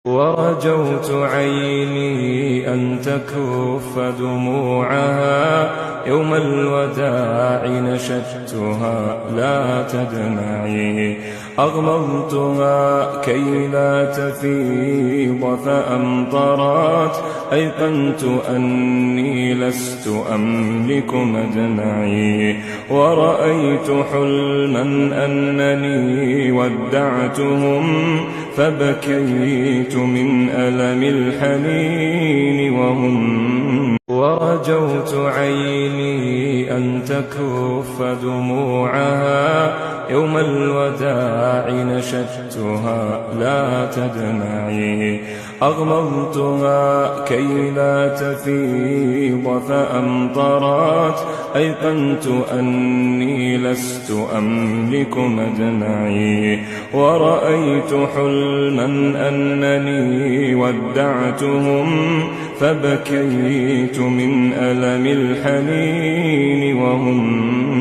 ورجوت عيني أن تكف دموعها يوم الوداع نشدتها لا تدمعي، أغمضتها كي لا تفيض فأمطرت، أيقنت أني لست أملك مدمعي، ورأيت حلما أنني ودعتهم فبكيت من ألم الحنين وهم، ورجوت عيني أن تكف دموعها يوم الوداع نشدتها لا تدمعي، أغمضتها كي لا تفيض فأمطرت، أيقنت أني لست أملك مدمعي، ورأيت حلما أنني ودعتهم فبكيت من ألم الحنين وهم